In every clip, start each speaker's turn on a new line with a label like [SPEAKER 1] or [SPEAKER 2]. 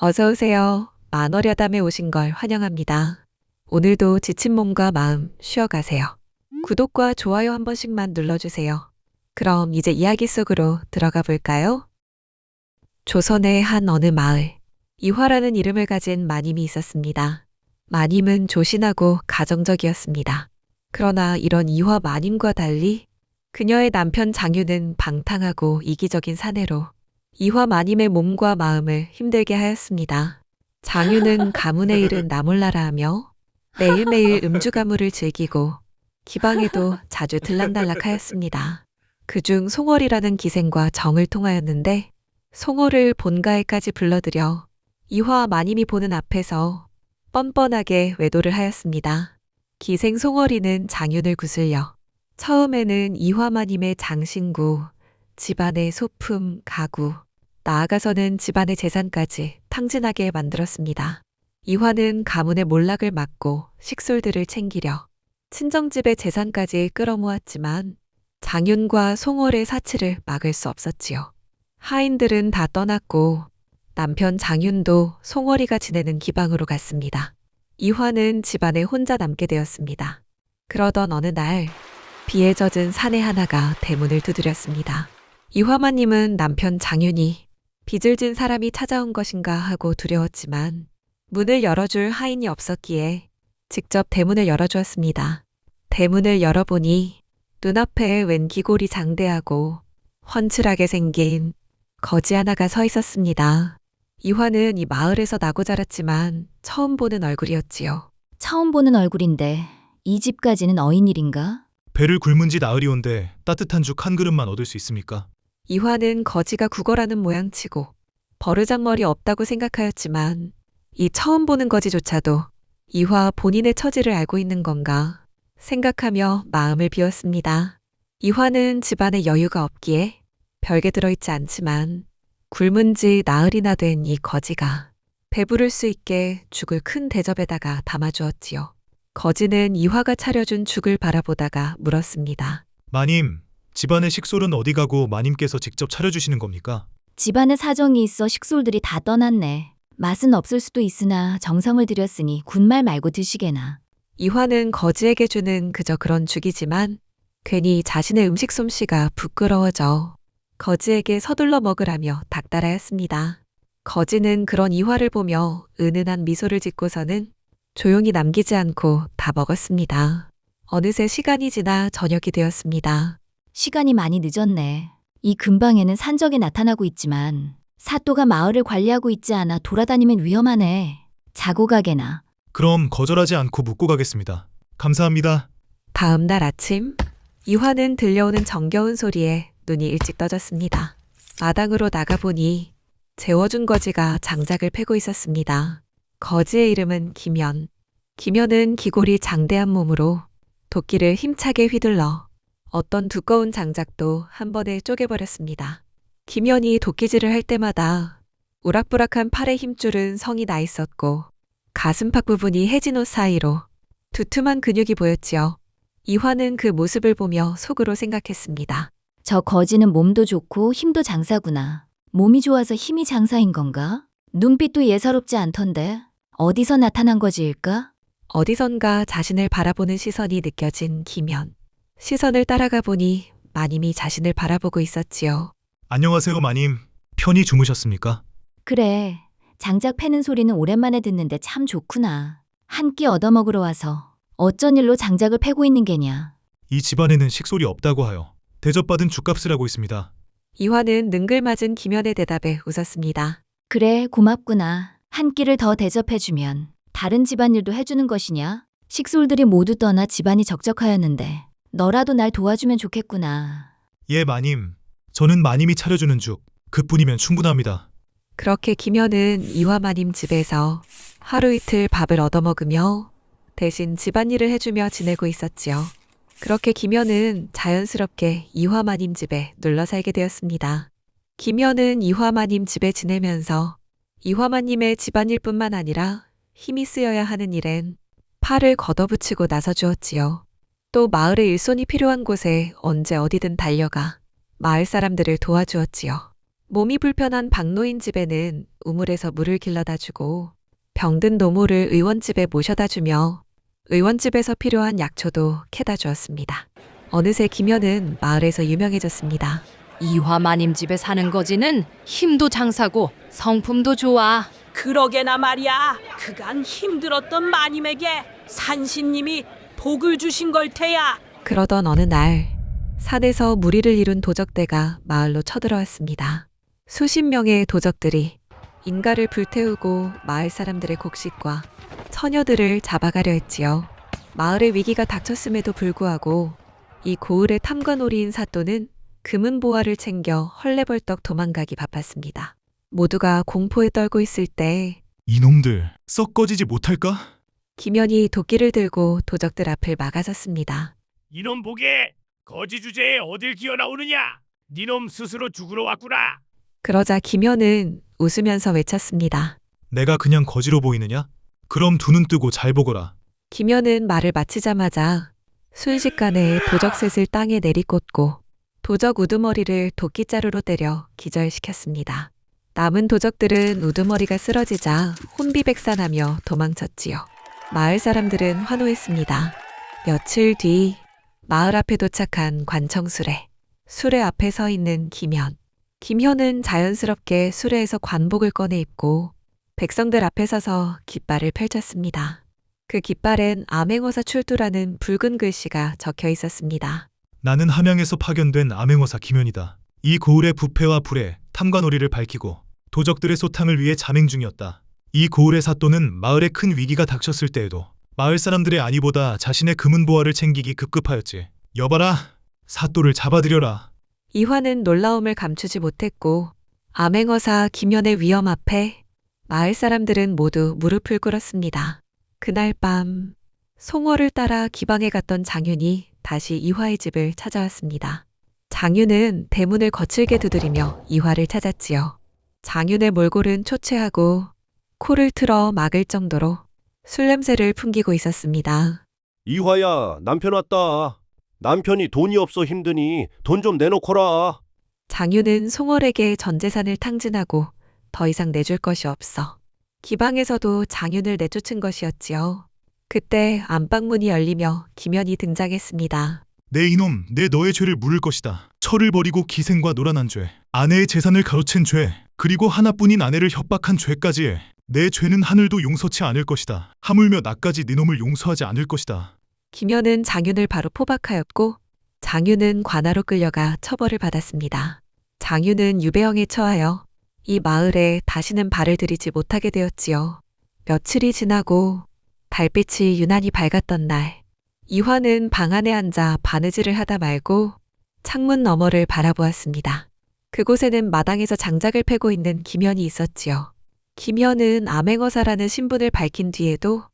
[SPEAKER 1] 어서 오세요. 만월야담에 오신 걸 환영합니다. 오늘도 지친 몸과 마음 쉬어가세요. 구독과 좋아요 한 번씩만 눌러주세요. 그럼 이제 이야기 속으로 들어가 볼까요? 조선의 한 어느 마을, 이화라는 이름을 가진 마님이 있었습니다. 마님은 조신하고 가정적이었습니다. 그러나 이런 이화 마님과 달리 그녀의 남편 장유는 방탕하고 이기적인 사내로 이화 마님의 몸과 마음을 힘들게 하였습니다. 장유는 가문의 일은 나 몰라라 하며 매일매일 음주가무를 즐기고 기방에도 자주 들락날락하였습니다. 그중 송월이라는 기생과 정을 통하였는데 송월을 본가에까지 불러들여 이화 마님이 보는 앞에서 뻔뻔하게 외도를 하였습니다. 기생 송월이는 장윤을 구슬려 처음에는 이화 마님의 장신구, 집안의 소품, 가구, 나아가서는 집안의 재산까지 탕진하게 만들었습니다. 이화는 가문의 몰락을 막고 식솔들을 챙기려 친정집의 재산까지 끌어모았지만 장윤과 송월의 사치를 막을 수 없었지요. 하인들은 다 떠났고 남편 장윤도 송월이가 지내는 기방으로 갔습니다. 이화는 집안에 혼자 남게 되었습니다. 그러던 어느 날 비에 젖은 사내 하나가 대문을 두드렸습니다. 이화마님은 남편 장윤이 빚을 진 사람이 찾아온 것인가 하고 두려웠지만 문을 열어줄 하인이 없었기에 직접 대문을 열어주었습니다. 대문을 열어보니 눈앞에 웬 기골이 장대하고 훤칠하게 생긴 거지 하나가 서 있었습니다. 이화는 이 마을에서 나고 자랐지만 처음 보는 얼굴이었지요.
[SPEAKER 2] 처음 보는 얼굴인데 이 집까지는 어인일인가?
[SPEAKER 3] 배를 굶은 지 나흘이온데 따뜻한 죽 한 그릇만 얻을 수 있습니까?
[SPEAKER 1] 이화는 거지가 구걸하는 모양치고 버르장머리 없다고 생각하였지만 이 처음 보는 거지조차도 이화 본인의 처지를 알고 있는 건가 생각하며 마음을 비웠습니다. 이화는 집안에 여유가 없기에 별게 들어있지 않지만 굶은 지 나흘이나 된 이 거지가 배부를 수 있게 죽을 큰 대접에다가 담아주었지요. 거지는 이화가 차려준 죽을 바라보다가 물었습니다.
[SPEAKER 3] 마님, 집안의 식솔은 어디 가고 마님께서 직접 차려주시는 겁니까?
[SPEAKER 2] 집안에 사정이 있어 식솔들이 다 떠났네. 맛은 없을 수도 있으나 정성을 들였으니 군말 말고 드시게나.
[SPEAKER 1] 이화는 거지에게 주는 그저 그런 죽이지만 괜히 자신의 음식 솜씨가 부끄러워져 거지에게 서둘러 먹으라며 닥달하였습니다. 거지는 그런 이화를 보며 은은한 미소를 짓고서는 조용히 남기지 않고 다 먹었습니다. 어느새 시간이 지나 저녁이 되었습니다.
[SPEAKER 2] 시간이 많이 늦었네. 이 근방에는 산적이 나타나고 있지만 사또가 마을을 관리하고 있지 않아 돌아다니면 위험하네. 자고 가게나.
[SPEAKER 3] 그럼 거절하지 않고 묵고 가겠습니다. 감사합니다.
[SPEAKER 1] 다음 날 아침, 이화는 들려오는 정겨운 소리에 눈이 일찍 떠졌습니다. 마당으로 나가보니 재워준 거지가 장작을 패고 있었습니다. 거지의 이름은 김연. 김연은 기골이 장대한 몸으로 도끼를 힘차게 휘둘러 어떤 두꺼운 장작도 한 번에 쪼개버렸습니다. 김연이 도끼질을 할 때마다 우락부락한 팔의 힘줄은 성이 나 있었고 가슴팍 부분이 해진 옷 사이로 두툼한 근육이 보였지요. 이화는 그 모습을 보며 속으로 생각했습니다.
[SPEAKER 2] 저 거지는 몸도 좋고 힘도 장사구나. 몸이 좋아서 힘이 장사인 건가? 눈빛도 예사롭지 않던데 어디서 나타난 거지일까?
[SPEAKER 1] 어디선가 자신을 바라보는 시선이 느껴진 김연. 시선을 따라가 보니 마님이 자신을 바라보고 있었지요.
[SPEAKER 3] 안녕하세요, 마님. 편히 주무셨습니까?
[SPEAKER 2] 그래. 장작 패는 소리는 오랜만에 듣는데 참 좋구나. 한 끼 얻어먹으러 와서 어쩐 일로 장작을 패고 있는 게냐.
[SPEAKER 3] 이 집안에는 식솔이 없다고 하여 대접받은 죽값을 하고 있습니다.
[SPEAKER 1] 이화는 능글맞은 김연의 대답에 웃었습니다.
[SPEAKER 2] 그래, 고맙구나. 한 끼를 더 대접해주면 다른 집안일도 해주는 것이냐? 식솔들이 모두 떠나 집안이 적적하였는데 너라도 날 도와주면 좋겠구나.
[SPEAKER 3] 예, 마님. 저는 마님이 차려주는 죽, 그뿐이면 충분합니다.
[SPEAKER 1] 그렇게 김연은 이화마님 집에서 하루 이틀 밥을 얻어먹으며 대신 집안일을 해주며 지내고 있었지요. 그렇게 김연은 자연스럽게 이화마님 집에 눌러 살게 되었습니다. 김연은 이화마님 집에 지내면서 이화마님의 집안일뿐만 아니라 힘이 쓰여야 하는 일엔 팔을 걷어붙이고 나서주었지요. 또 마을의 일손이 필요한 곳에 언제 어디든 달려가 마을 사람들을 도와주었지요. 몸이 불편한 박노인 집에는 우물에서 물을 길러다 주고 병든 노모를 의원집에 모셔다 주며 의원집에서 필요한 약초도 캐다 주었습니다. 어느새 김현은 마을에서 유명해졌습니다.
[SPEAKER 4] 이화마님 집에 사는 거지는 힘도 장사고 성품도 좋아.
[SPEAKER 5] 그러게나 말이야. 그간 힘들었던 마님에게 산신님이 복을 주신 걸 테야.
[SPEAKER 1] 그러던 어느 날 산에서 무리를 이룬 도적대가 마을로 쳐들어왔습니다. 수십 명의 도적들이 인가를 불태우고 마을 사람들의 곡식과 처녀들을 잡아가려 했지요. 마을에 위기가 닥쳤음에도 불구하고 이 고을의 탐관오리인 사또는 금은보화를 챙겨 헐레벌떡 도망가기 바빴습니다. 모두가 공포에 떨고 있을 때
[SPEAKER 3] 이놈들 썩 꺼지지 못할까?
[SPEAKER 1] 김연이 도끼를 들고 도적들 앞을 막아섰습니다.
[SPEAKER 6] 이놈 보게 거지 주제에 어딜 기어 나오느냐? 니놈 스스로 죽으러 왔구나.
[SPEAKER 1] 그러자 김연은 웃으면서 외쳤습니다.
[SPEAKER 3] 내가 그냥 거지로 보이느냐? 그럼 두 눈 뜨고 잘 보거라.
[SPEAKER 1] 김연은 말을 마치자마자 순식간에 도적셋을 땅에 내리꽂고 도적 우두머리를 도끼자루로 때려 기절시켰습니다. 남은 도적들은 우두머리가 쓰러지자 혼비백산하며 도망쳤지요. 마을 사람들은 환호했습니다. 며칠 뒤 마을 앞에 도착한 관청수레. 수레 앞에 서 있는 김현. 김현은 자연스럽게 수레에서 관복을 꺼내 입고 백성들 앞에 서서 깃발을 펼쳤습니다. 그 깃발엔 암행어사 출두라는 붉은 글씨가 적혀 있었습니다.
[SPEAKER 3] 나는 함양에서 파견된 암행어사 김현이다. 이 고을의 부패와 불에 탐관오리를 밝히고 도적들의 소탕을 위해 자맹 중이었다. 이 고을의 사또는 마을에 큰 위기가 닥쳤을 때에도 마을 사람들의 안위보다 자신의 금은보화를 챙기기 급급하였지. 여봐라, 사또를 잡아들여라.
[SPEAKER 1] 이화는 놀라움을 감추지 못했고 암행어사 김현의 위험 앞에 마을 사람들은 모두 무릎을 꿇었습니다. 그날 밤 송어를 따라 기방에 갔던 장윤이 다시 이화의 집을 찾아왔습니다. 장윤은 대문을 거칠게 두드리며 이화를 찾았지요. 장윤의 몰골은 초췌하고 코를 틀어 막을 정도로 술 냄새를 풍기고 있었습니다.
[SPEAKER 7] 이화야, 남편 왔다. 남편이 돈이 없어 힘드니 돈 좀 내놓거라.
[SPEAKER 1] 장윤은 송월에게 전 재산을 탕진하고 더 이상 내줄 것이 없어 기방에서도 장윤을 내쫓은 것이었지요. 그때 안방문이 열리며 김현이 등장했습니다.
[SPEAKER 3] 내 이놈, 내 너의 죄를 물을 것이다. 철을 버리고 기생과 놀아난 죄, 아내의 재산을 가로챈 죄, 그리고 하나뿐인 아내를 협박한 죄까지 해. 내 죄는 하늘도 용서치 않을 것이다. 하물며 나까지 네 놈을 용서하지 않을 것이다.
[SPEAKER 1] 김현은 장윤을 바로 포박하였고 장윤은 관아로 끌려가 처벌을 받았습니다. 장윤은 유배형에 처하여 이 마을에 다시는 발을 들이지 못하게 되었지요. 며칠이 지나고 달빛이 유난히 밝았던 날, 이화는 방 안에 앉아 바느질을 하다 말고 창문 너머를 바라보았습니다. 그곳에는 마당에서 장작을 패고 있는 김현이 있었지요. 김현은 암행어사라는 신분을 밝힌 뒤에도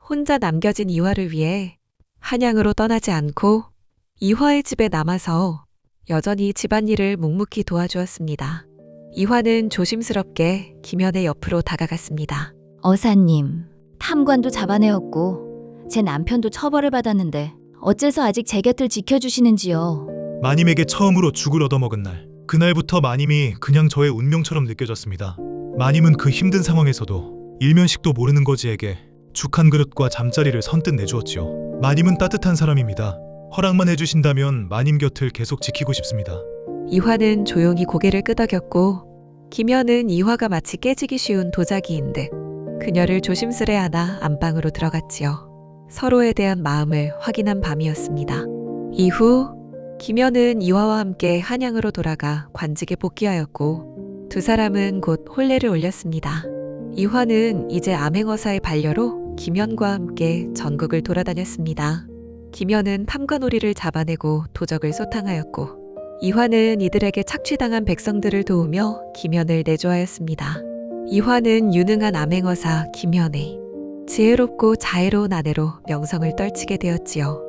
[SPEAKER 1] 혼자 남겨진 이화를 위해 한양으로 떠나지 않고 이화의 집에 남아서 여전히 집안일을 묵묵히 도와주었습니다. 이화는 조심스럽게 김현의 옆으로 다가갔습니다.
[SPEAKER 2] 어사님, 탐관도 잡아내었고 제 남편도 처벌을 받았는데 어째서 아직 제 곁을 지켜주시는지요?
[SPEAKER 3] 마님에게 처음으로 죽을 얻어먹은 날, 그날부터 마님이 그냥 저의 운명처럼 느껴졌습니다. 마님은 그 힘든 상황에서도 일면식도 모르는 거지에게 죽 한 그릇과 잠자리를 선뜻 내주었지요. 마님은 따뜻한 사람입니다. 허락만 해주신다면 마님 곁을 계속 지키고 싶습니다.
[SPEAKER 1] 이화는 조용히 고개를 끄덕였고 김현은 이화가 마치 깨지기 쉬운 도자기인 듯 그녀를 조심스레 안아 안방으로 들어갔지요. 서로에 대한 마음을 확인한 밤이었습니다. 이후 김현은 이화와 함께 한양으로 돌아가 관직에 복귀하였고 두 사람은 곧 혼례를 올렸습니다. 이화는 이제 암행어사의 반려로 김현과 함께 전국을 돌아다녔습니다. 김현은 탐관오리를 잡아내고 도적을 소탕하였고 이화는 이들에게 착취당한 백성들을 도우며 김현을 내조하였습니다. 이화는 유능한 암행어사 김현의 지혜롭고 자애로운 아내로 명성을 떨치게 되었지요.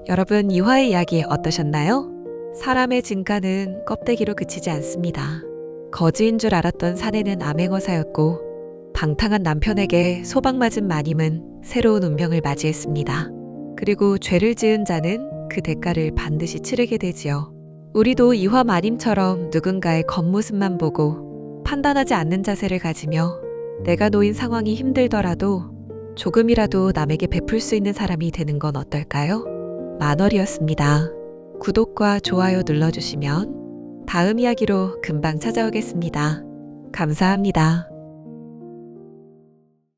[SPEAKER 1] 여러분, 이화의 이야기 어떠셨나요? 사람의 진가는 껍데기로 그치지 않습니다. 거지인 줄 알았던 사내는 암행어사였고 방탕한 남편에게 소방맞은 마님은 새로운 운명을 맞이했습니다. 그리고 죄를 지은 자는 그 대가를 반드시 치르게 되지요. 우리도 이화 마님처럼 누군가의 겉모습만 보고 판단하지 않는 자세를 가지며 내가 놓인 상황이 힘들더라도 조금이라도 남에게 베풀 수 있는 사람이 되는 건 어떨까요? 만월이었습니다. 구독과 좋아요 눌러주시면 다음 이야기로 금방 찾아오겠습니다. 감사합니다.